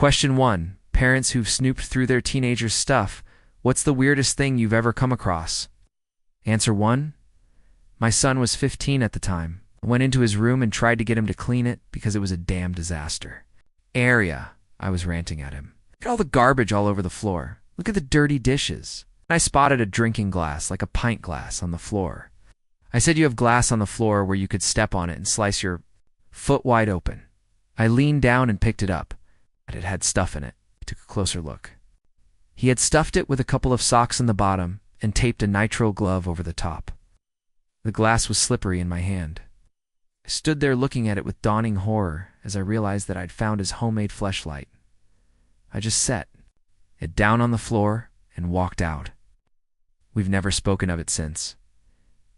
Question 1. Parents who've snooped through their teenagers' stuff, what's the weirdest thing you've ever come across? Answer 1. My son was 15 at the time. I went into his room and tried to get him to clean it because it was a damn disaster. Area, I was ranting at him. Look at all the garbage all over the floor. Look at the dirty dishes. I spotted a drinking glass, like a pint glass, on the floor. I said, you have glass on the floor where you could step on it and slice your foot wide open. I leaned down and picked it up, but it had stuff in it. I took a closer look. He had stuffed it with a couple of socks in the bottom and taped a nitrile glove over the top. The glass was slippery in my hand. I stood there looking at it with dawning horror as I realized that I'd found his homemade fleshlight. I just set it down on the floor and walked out. We've never spoken of it since.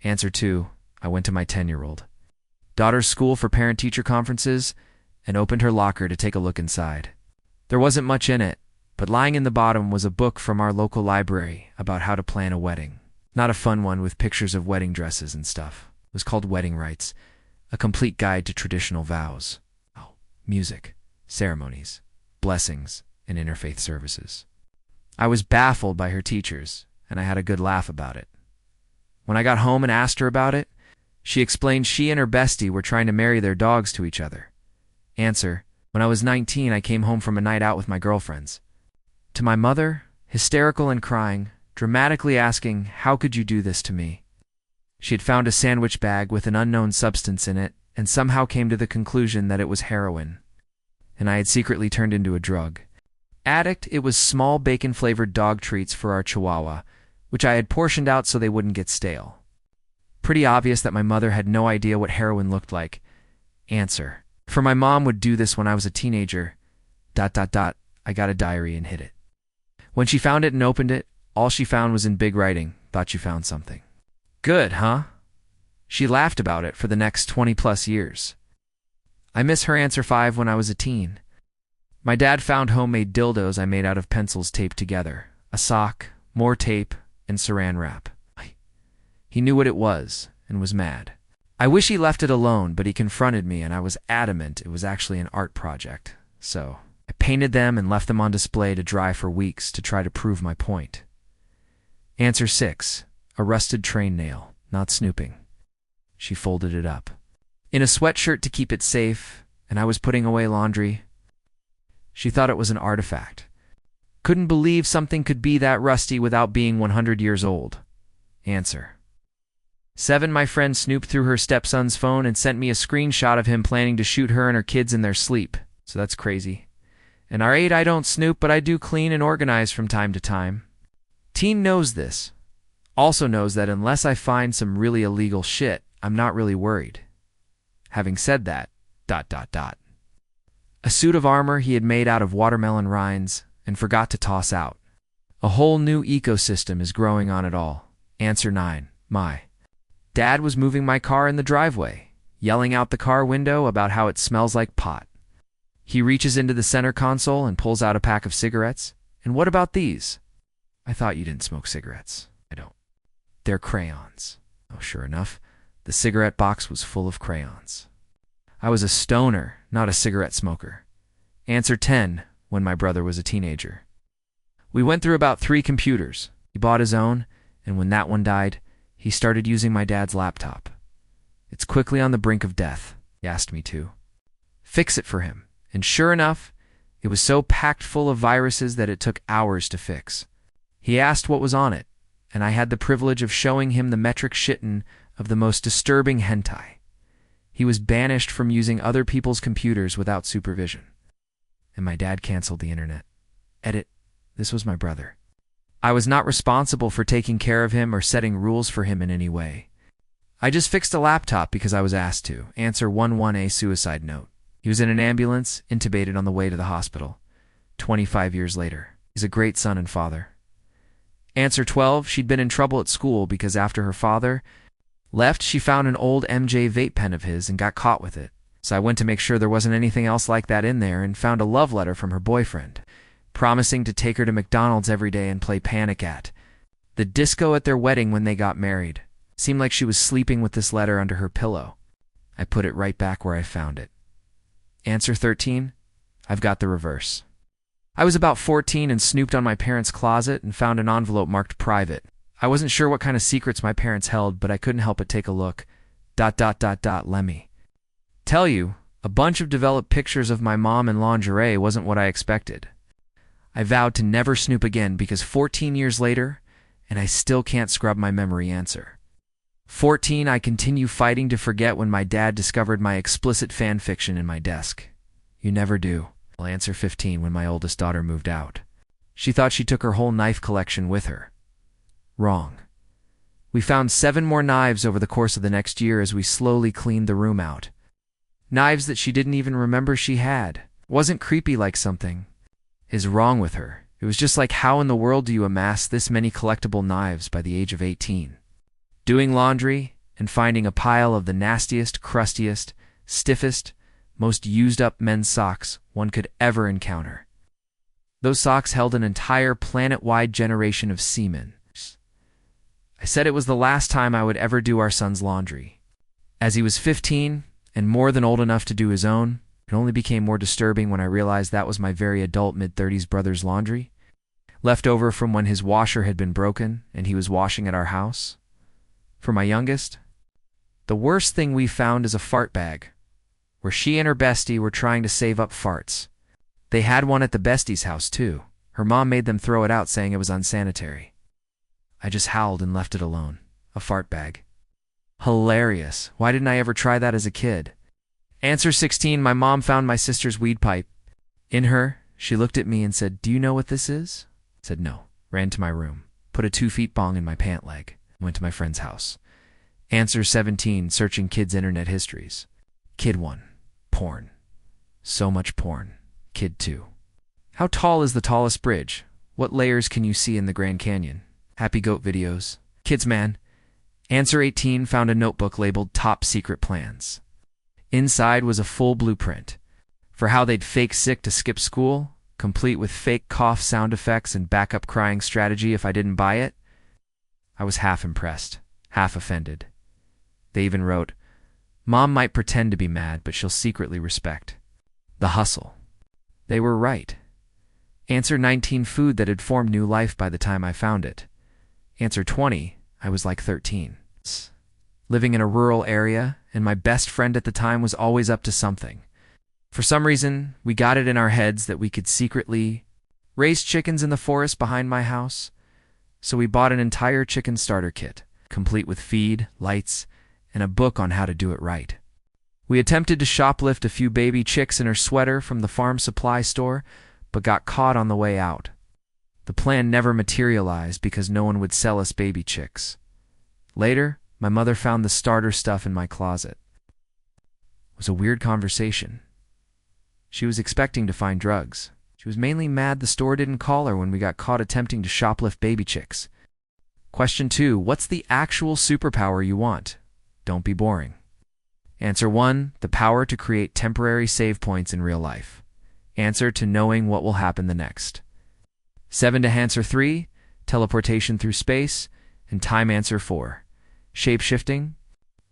Answer 2. I went to my 10-year-old daughter's school for parent-teacher conferences and opened her locker to take a look inside. There wasn't much in it, but lying in the bottom was a book from our local library about how to plan a wedding. Not a fun one with pictures of wedding dresses and stuff. It was called Wedding Rites, a complete guide to traditional vows. Oh, music, ceremonies, blessings, and interfaith services. I was baffled by her teachers, and I had a good laugh about it. When I got home and asked her about it, she explained she and her bestie were trying to marry their dogs to each other. Answer: when I was 19, I came home from a night out with my girlfriends. To my mother, hysterical and crying, dramatically asking, how could you do this to me? She had found a sandwich bag with an unknown substance in it and somehow came to the conclusion that it was heroin, and I had secretly turned into a drug addict. It was small bacon-flavored dog treats for our Chihuahua, which I had portioned out so they wouldn't get stale. Pretty obvious that my mother had no idea what heroin looked like. Answer: for my mom would do this when I was a teenager. ... I got a diary and hid it. When she found it and opened it, all she found was in big writing, thought you found something. Good, huh? She laughed about it for the next 20-plus years. I miss her answer 5 when I was a teen. My dad found homemade dildos I made out of pencils taped together, a sock, more tape, and saran wrap. He knew what it was and was mad. I wish he left it alone, but he confronted me and I was adamant it was actually an art project. So I painted them and left them on display to dry for weeks to try to prove my point. Answer 6. A rusted train nail, not snooping. She folded it up in a sweatshirt to keep it safe, and I was putting away laundry. She thought it was an artifact. Couldn't believe something could be that rusty without being 100 years old. Answer: 7. My friend snooped through her stepson's phone and sent me a screenshot of him planning to shoot her and her kids in their sleep. So that's crazy. And our 8. I don't snoop, but I do clean and organize from time to time. Teen knows this. Also knows that unless I find some really illegal shit, I'm not really worried. Having said that, ... A suit of armor he had made out of watermelon rinds and forgot to toss out. A whole new ecosystem is growing on it all. Answer 9. My dad was moving my car in the driveway, yelling out the car window about how it smells like pot. He reaches into the center console and pulls out a pack of cigarettes. And what about these? I thought you didn't smoke cigarettes. I don't. They're crayons. Oh, sure enough, the cigarette box was full of crayons. I was a stoner, not a cigarette smoker. Answer 10. When my brother was a teenager. We went through about 3 computers. He bought his own, and when that one died, he started using my dad's laptop. It's quickly on the brink of death. He asked me to fix it for him, and sure enough, it was so packed full of viruses that it took hours to fix. He asked what was on it, and I had the privilege of showing him the metric shitten of the most disturbing hentai. He was banished from using other people's computers without supervision. And my dad canceled the internet. Edit: this was my brother. I was not responsible for taking care of him or setting rules for him in any way. I just fixed a laptop because I was asked to. Answer 11A. Suicide note. He was in an ambulance, intubated on the way to the hospital. 25 years later. He's a great son and father. Answer 12. She'd been in trouble at school because after her father left, she found an old MJ vape pen of his and got caught with it. So I went to make sure there wasn't anything else like that in there and found a love letter from her boyfriend, promising to take her to McDonald's every day and play Panic at the disco at their wedding when they got married. Seemed like she was sleeping with this letter under her pillow. I put it right back where I found it. Answer 13. I've got the reverse. I was about 14 and snooped on my parents' closet and found an envelope marked private. I wasn't sure what kind of secrets my parents held, but I couldn't help but take a look. ... Let me tell you, a bunch of developed pictures of my mom in lingerie wasn't what I expected. I vowed to never snoop again because 14 years later, and I still can't scrub my memory answer. 14, I continue fighting to forget when my dad discovered my explicit fan fiction in my desk. You never do. I'll answer 15 when my oldest daughter moved out. She thought she took her whole knife collection with her. Wrong. We found 7 more knives over the course of the next year as we slowly cleaned the room out. Knives that she didn't even remember she had. Wasn't creepy like something is wrong with her. It was just like, how in the world do you amass this many collectible knives by the age of 18? Doing laundry and finding a pile of the nastiest, crustiest, stiffest, most used-up men's socks one could ever encounter. Those socks held an entire planet-wide generation of seamen. I said it was the last time I would ever do our son's laundry. As he was 15 and more than old enough to do his own, it only became more disturbing when I realized that was my very adult mid-30s brother's laundry, left over from when his washer had been broken and he was washing at our house. For my youngest, the worst thing we found is a fart bag, where she and her bestie were trying to save up farts. They had one at the bestie's house, too. Her mom made them throw it out, saying it was unsanitary. I just howled and left it alone. A fart bag. Hilarious. Why didn't I ever try that as a kid? Answer 16, my mom found my sister's weed pipe. In her, she looked at me and said, "Do you know what this is?" I said no. Ran to my room. Put a 2-foot bong in my pant leg. Went to my friend's house. Answer 17, searching kids' internet histories. Kid 1. Porn. So much porn. Kid 2. How tall is the tallest bridge? What layers can you see in the Grand Canyon? Happy goat videos. Kids man. Answer 18, found a notebook labeled Top Secret Plans. Inside was a full blueprint for how they'd fake sick to skip school, complete with fake cough sound effects and backup crying strategy if I didn't buy it. I was half impressed, half offended. They even wrote, "Mom might pretend to be mad, but she'll secretly respect the hustle." They were right. Answer 19, food that had formed new life by the time I found it. Answer 20, I was like 13. Living in a rural area, and my best friend at the time was always up to something. For some reason, we got it in our heads that we could secretly raise chickens in the forest behind my house, so we bought an entire chicken starter kit, complete with feed, lights, and a book on how to do it right. We attempted to shoplift a few baby chicks in her sweater from the farm supply store, but got caught on the way out. The plan never materialized because no one would sell us baby chicks. Later, my mother found the starter stuff in my closet. It was a weird conversation. She was expecting to find drugs. She was mainly mad the store didn't call her when we got caught attempting to shoplift baby chicks. Question 2, what's the actual superpower you want? Don't be boring. Answer 1, the power to create temporary save points in real life. Answer to knowing what will happen the next. 7 to answer 3, teleportation through space, and time. Answer 4, shape-shifting.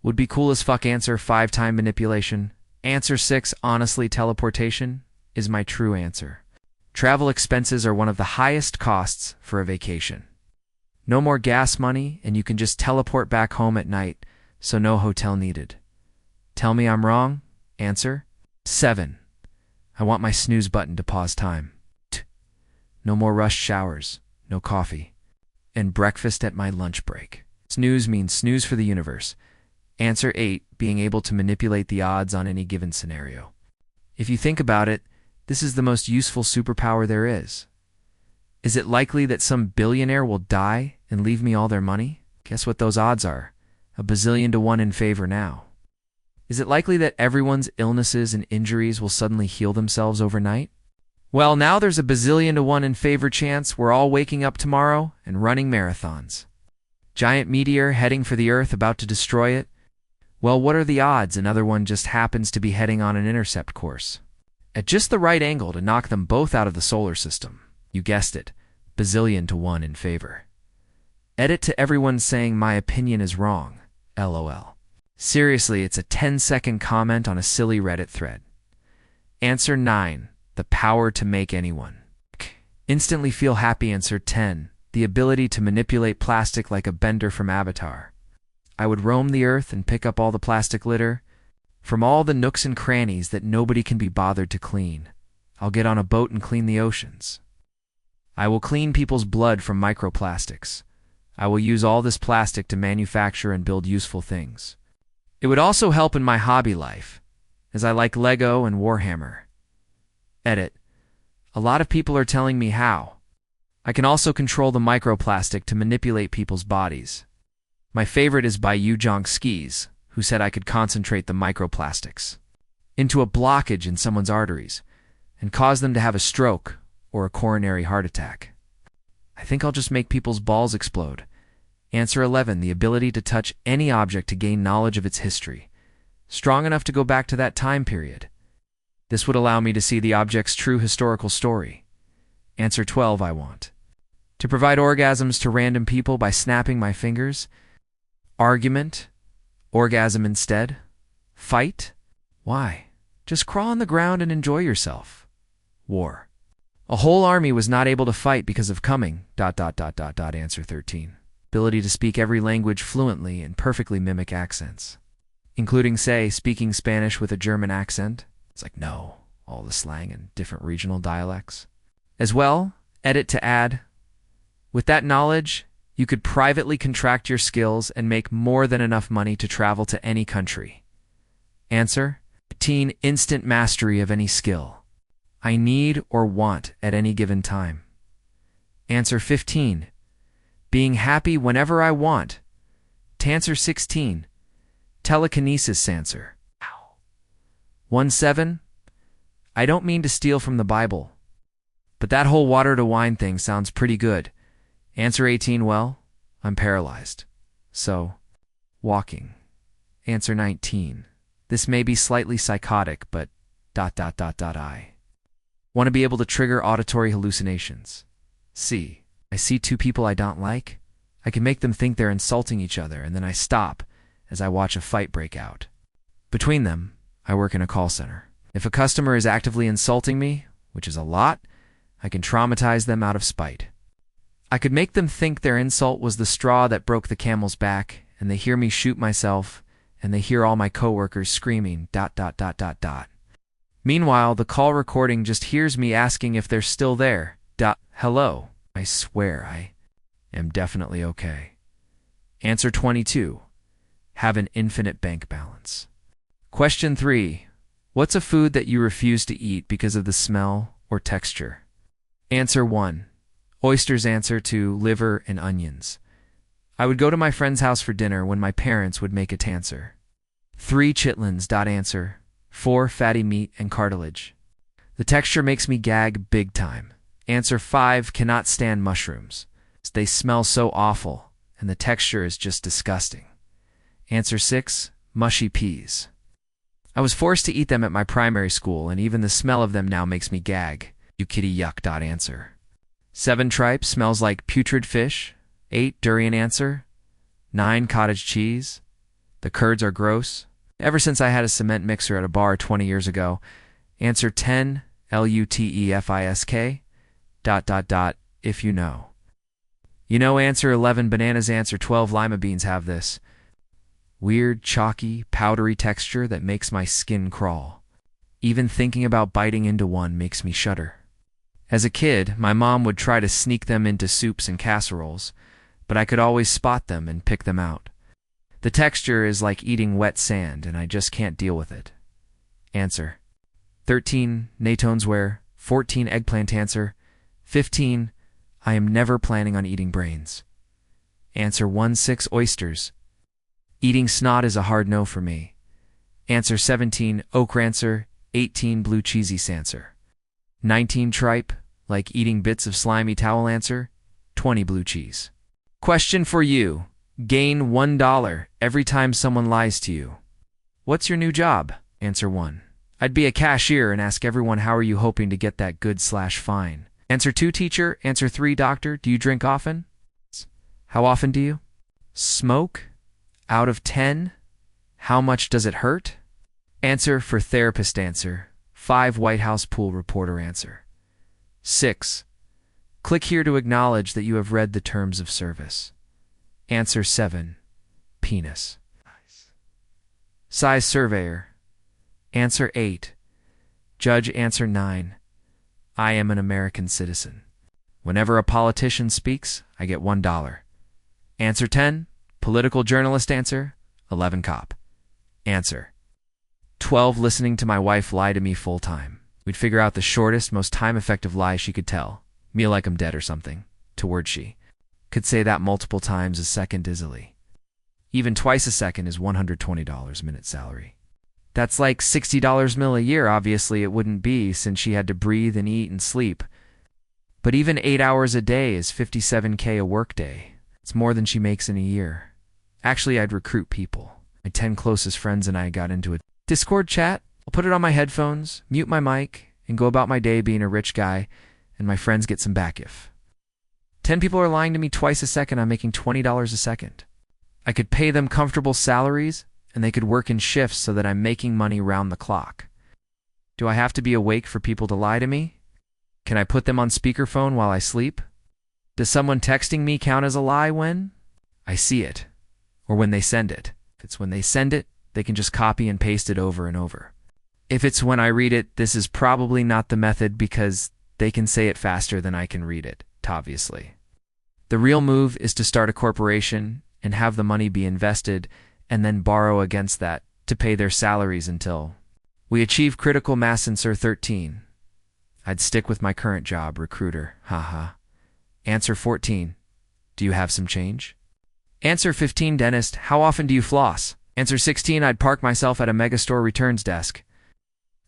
Would be cool as fuck. Answer 5, time manipulation. Answer 6, honestly, teleportation is my true answer. Travel expenses are one of the highest costs for a vacation. No more gas money, and you can just teleport back home at night, so no hotel needed. Tell me I'm wrong. Answer 7, I want my snooze button to pause time. No more rushed showers, no coffee, and breakfast at my lunch break. Snooze means snooze for the universe. Answer 8, being able to manipulate the odds on any given scenario. If you think about it, this is the most useful superpower there is. Is it likely that some billionaire will die and leave me all their money? Guess what those odds are? A bazillion to 1 in favor now. Is it likely that everyone's illnesses and injuries will suddenly heal themselves overnight? Well, now there's a bazillion to 1 in favor chance we're all waking up tomorrow and running marathons. Giant meteor heading for the Earth, about to destroy it. Well, what are the odds another one just happens to be heading on an intercept course at just the right angle to knock them both out of the solar system? You guessed it, bazillion to 1 in favor. Edit to everyone saying my opinion is wrong. LOL. Seriously, it's a 10-second comment on a silly Reddit thread. Answer 9, the power to make anyone Instantly feel happy. Answer 10. The ability to manipulate plastic like a bender from Avatar. I would roam the earth and pick up all the plastic litter from all the nooks and crannies that nobody can be bothered to clean. I'll get on a boat and clean the oceans. I will clean people's blood from microplastics. I will use all this plastic to manufacture and build useful things. It would also help in my hobby life, as I like Lego and Warhammer. Edit. A lot of people are telling me how. I can also control the microplastic to manipulate people's bodies. My favorite is by Ujong Skis, who said I could concentrate the microplastics into a blockage in someone's arteries and cause them to have a stroke or a coronary heart attack. I think I'll just make people's balls explode. Answer 11. The ability to touch any object to gain knowledge of its history, strong enough to go back to that time period. This would allow me to see the object's true historical story. Answer 12. I want to provide orgasms to random people by snapping my fingers. Argument. Orgasm instead. Fight. Why? Just crawl on the ground and enjoy yourself. War. A whole army was not able to fight because of coming. Answer 13. Ability to speak every language fluently and perfectly mimic accents, including, say, speaking Spanish with a German accent. It's like, no, all the slang and different regional dialects. As well, edit to add. With that knowledge, you could privately contract your skills and make more than enough money to travel to any country. Answer. Attain instant mastery of any skill I need or want at any given time. Answer 15. Being happy whenever I want. Answer 16. Telekinesis. Answer 17. I don't mean to steal from the Bible, but that whole water to wine thing sounds pretty good. Answer 18. Well, I'm paralyzed, so walking. Answer 19. This may be slightly psychotic, but ... I want to be able to trigger auditory hallucinations. C. I see two people I don't like. I can make them think they're insulting each other, and then I stop as I watch a fight break out. Between them, I work in a call center. If a customer is actively insulting me, which is a lot, I can traumatize them out of spite. I could make them think their insult was the straw that broke the camel's back, and they hear me shoot myself, and they hear all my coworkers screaming ... Meanwhile, the call recording just hears me asking if they're still there. Hello. I swear I am definitely okay. Answer 22. Have an infinite bank balance. Question 3. What's a food that you refuse to eat because of the smell or texture? Answer 1. Oysters. Answer 2. Liver and onions. I would go to my friend's house for dinner when my parents would make it. Answer 3. Chitlins. Answer 4. Fatty meat and cartilage. The texture makes me gag big time. Answer 5. Cannot stand mushrooms. They smell so awful, and the texture is just disgusting. Answer 6. Mushy peas. I was forced to eat them at my primary school, and even the smell of them now makes me gag. You kitty yuck. Answer 7. Tripe. Smells like putrid fish. 8. Durian. Answer 9. Cottage cheese. The curds are gross. Ever since I had a cement mixer at a bar 20 years ago. Answer 10. Lutefisk. ... If you know. You know. Answer 11. Bananas. Answer 12. Lima beans have this weird, chalky, powdery texture that makes my skin crawl. Even thinking about biting into one makes me shudder. As a kid, my mom would try to sneak them into soups and casseroles, but I could always spot them and pick them out. The texture is like eating wet sand, and I just can't deal with it. Answer 13. Natonsware. 14. Eggplant. Answer 15. I am never planning on eating brains. Answer 1. 6. Oysters. Eating snot is a hard no for me. Answer 17. Ochre. Answer 18. Blue cheesy. Answer 19. Tripe, like eating bits of slimy towel. Answer 20. Blue cheese. Question for you. Gain $1 every time someone lies to you. What's your new job? Answer 1. I'd be a cashier and ask everyone, how are you hoping to get that good/fine? Answer 2. Teacher. Answer 3. Doctor. Do you drink often? How often do you smoke? Out of 10, how much does it hurt? Answer for therapist. Answer 5. White House pool reporter. Answer 6. Click here to acknowledge that you have read the terms of service. Answer 7. Penis. Size surveyor. Answer 8. Judge. Answer 9. I am an American citizen. Whenever a politician speaks, I get $1. Answer 10. Political journalist. Answer 11. Cop. Answer 12. Listening to my wife lie to me full time. We'd figure out the shortest, most time-effective lie she could tell. Me like I'm dead or something. To word she could say that multiple times a second easily. Even twice a second is $120 a minute salary. That's like $60 mil a year. Obviously it wouldn't be, since she had to breathe and eat and sleep. But even 8 hours a day is $57K a workday. It's more than she makes in a year. Actually, I'd recruit people. My 10 closest friends and I got into a Discord chat. I'll put it on my headphones, mute my mic, and go about my day being a rich guy, and my friends get some back if 10 people are lying to me twice a second. I'm making $20 a second. I could pay them comfortable salaries, and they could work in shifts so that I'm making money round the clock. Do I have to be awake for people to lie to me? Can I put them on speakerphone while I sleep? Does someone texting me count as a lie when I see it, or when they send it? If it's when they send it, they can just copy and paste it over and over. If it's when I read it, this is probably not the method, because they can say it faster than I can read it, obviously. The real move is to start a corporation and have the money be invested, and then borrow against that to pay their salaries until we achieve critical mass. Answer 13. I'd stick with my current job, recruiter. Haha. Answer 14. Do you have some change? Answer 15. Dentist. How often do you floss? Answer 16. I'd park myself at a megastore returns desk.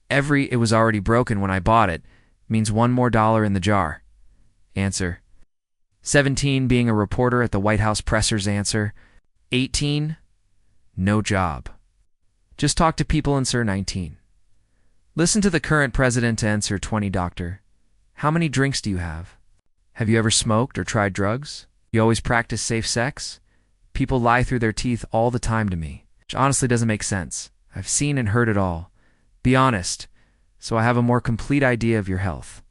It was already broken when I bought it, means $1 more in the jar. Answer 17. Being a reporter at the White House pressers. Answer 18. No job. Just talk to people. Answer 19. Listen to the current president. Answer 20. Doctor, how many drinks do you have? Have you ever smoked or tried drugs? You always practice safe sex? People lie through their teeth all the time to me, which honestly doesn't make sense. I've seen and heard it all. Be honest, so I have a more complete idea of your health.